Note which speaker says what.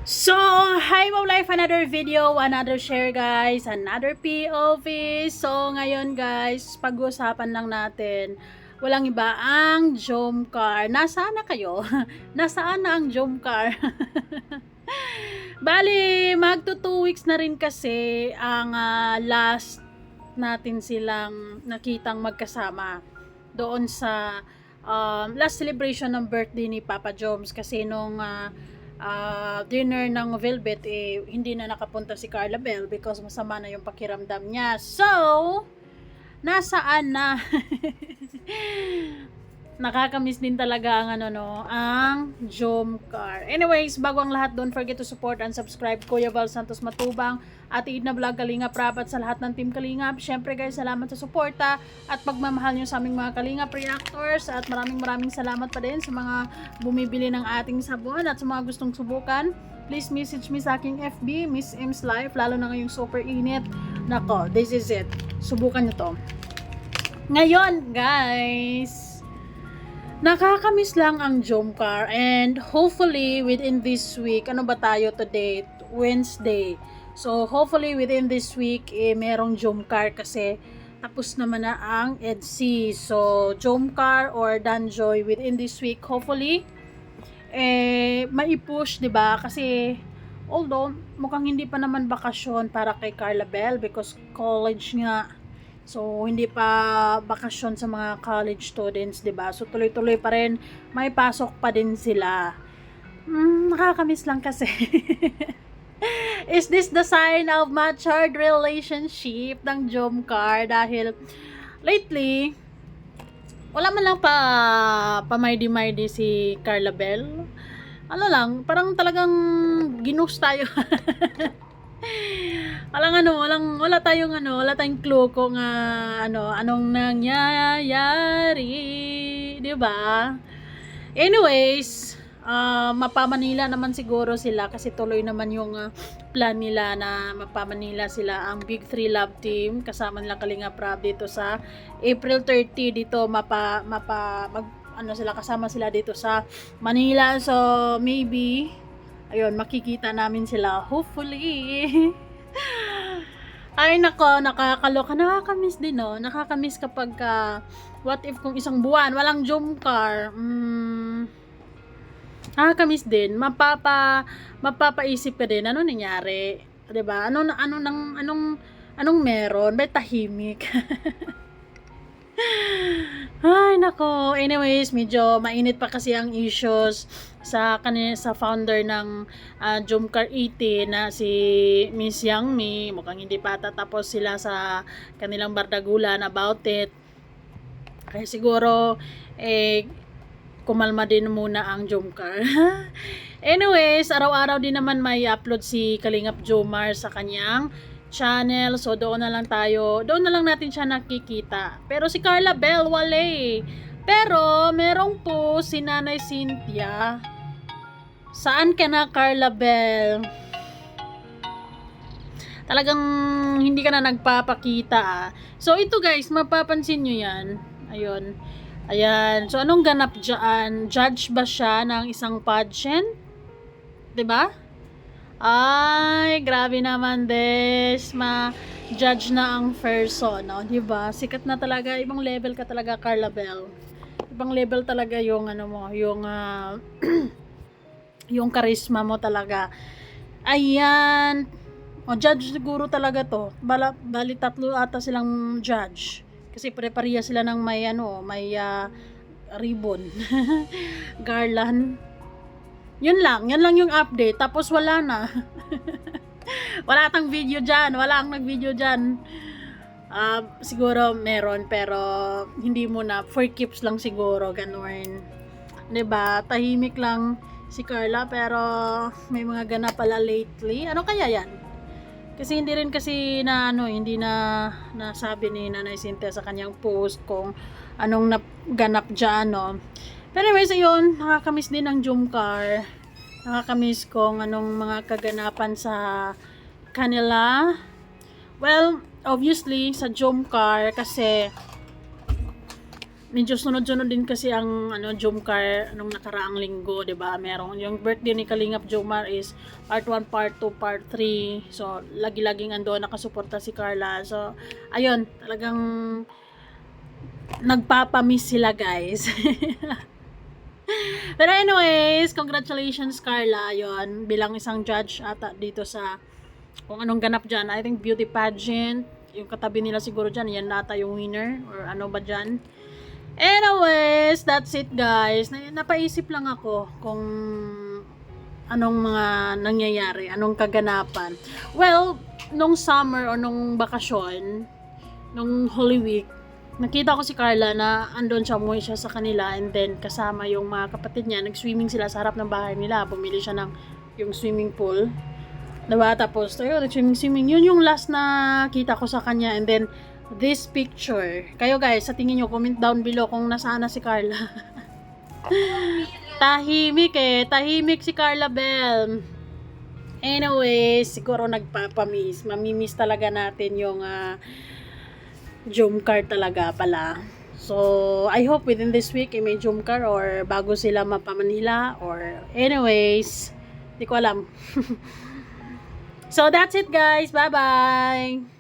Speaker 1: So, hi Wow Life, another video, another share guys, another POV. So, ngayon guys, pag-uusapan lang natin, walang iba ang Jomcar. Nasaan na kayo? Nasaan na ang Jomcar? Bali, magto 2 weeks na rin kasi ang last natin silang nakitang magkasama doon sa last celebration ng birthday ni Papa Joms kasi nung dinner ng Velvet hindi na nakapunta si Carla Bell because masama na yung pakiramdam niya. So, nasaan na? Nakakamiss din talaga ang ang Jomcar. Anyways, bago ang lahat, don't forget to support and subscribe Kuya Val Santos Matubang at Iid na Vlog Kalingap Rap at sa lahat ng Team Kalingap. Syempre guys, salamat sa suporta at pagmamahal nyo sa aming mga Kalingap reactors at maraming salamat pa din sa mga bumibili ng ating sabon at sa mga gustong subukan. Please message me sa aking FB, Miss M's Life, lalo na ngayong super init. Nako, this is it. Subukan nyo to. Ngayon guys, nakakamiss lang ang Jomcar and hopefully within this week, ano ba tayo today? Wednesday. So hopefully within this week, merong Jomcar kasi tapos naman na ang EDC. So Jomcar or Danjoy within this week, hopefully, mai-push, 'di ba? Kasi although mukhang hindi pa naman bakasyon para kay Carla Bell because college nga. So, hindi pa bakasyon sa mga college students, 'di ba? So, tuloy-tuloy pa rin, may pasok pa din sila. Nakakamiss lang kasi. Is this the sign of matured relationship ng Jomcar? Dahil, lately, wala man lang pamaydi-maydi si Carla Bell. Ano lang, parang talagang ginus tayo. Wala tayong clue kung anong nangyayari, 'di ba? Anyways, mapa-Manila naman siguro sila kasi tuloy naman yung plan nila na mapa-Manila sila ang Big 3 Love Team kasama nila Kalingap Rap dito sa April 30 dito sila kasama sila dito sa Manila. So maybe ayun, makikita namin sila hopefully. Ay nako, nakakaloka, nakakamiss din, no? Nakakamiss kapag what if kung isang buwan walang Jomcar. Nakakamiss din. Mapapaisip ka din ano nangyari, 'di ba? Anong meron? Ba't tahimik? Ay nako, anyways, medyo mainit pa kasi ang issues sa founder ng Jomcar 18 na si Miss Yang Mi. Mukhang hindi pa tatapos sila sa kanilang bardagulan about it. Kaya siguro kumalma din muna ang Jomcar. Anyways, araw-araw din naman may upload si Kalingap Jomar sa kanyang channel. So doon na lang natin siya nakikita. Pero si Carla Bell wala. Pero merong po si Nanay Cynthia. Saan ka na, Carla Bell? Talagang hindi ka na nagpapakita. So ito guys, mapapansin nyo yan. Ayun. Ayan. So anong ganap dyan? Judge ba siya ng isang pageant? 'Di ba? Ay, grabe naman des. Ma-judge na ang person, no? 'Di ba? Sikat na talaga, ibang level ka talaga, Carla Bell. Ibang level talaga yung yung charisma mo talaga. Ayan. O, judge siguro talaga to. Bali tatlo ata silang judge. Kasi pare-pareha sila ng may ribbon. Garland. Yun lang yung update. Tapos wala na. Wala tang video dyan. Wala ang nag-video dyan. Siguro meron pero hindi muna. For keeps lang siguro. Ganun. 'Di ba? Tahimik lang si Carla pero may mga ganap pala lately. Ano kaya yan? Kasi hindi rin kasi hindi na nasabi ni Nanay Cynthia sa kanyang post kung anong ganap dyan, no? Pero anyways, ayun, nakakamiss din ang Jomcar. Nakakamiss kung anong mga kaganapan sa kanila. Well, obviously, sa Jomcar kasi medyo sunod-sunod din kasi ang Jomcar nung nakaraang linggo, 'di ba? Merong yung birthday ni Kalingap Jomar is part 1, part 2, part 3. So, lagi-laging ando nakasuporta si Carla. So, ayun, talagang nagpapamiss sila, guys. Pero anyways, congratulations Carla, yon bilang isang judge ata dito sa kung anong ganap dyan. I think beauty pageant, yung katabi nila siguro dyan, yan nata yung winner or ano ba dyan. Anyways, that's it guys. Napaisip lang ako kung anong mga nangyayari, anong kaganapan. Well, nung summer o nung bakasyon, nung Holy Week, nakita ko si Carla na andon siya, umuwi siya sa kanila and then kasama yung mga kapatid niya, nag-swimming sila sa harap ng bahay nila. Bumili siya ng yung swimming pool. Diba? Tapos, ayun, nag-swimming. Yun yung last na kita ko sa kanya. And then, this picture. Kayo guys, sa tingin nyo, comment down below kung nasaan na si Carla. Tahimik Tahimik si Carla Bell. Anyway, siguro nagpapamiss. Mamimiss talaga natin yung Jomcar talaga pala. So, I hope within this week may Jomcar or bago sila mapa-Manila or anyways, di ko alam. So, that's it guys. Bye-bye!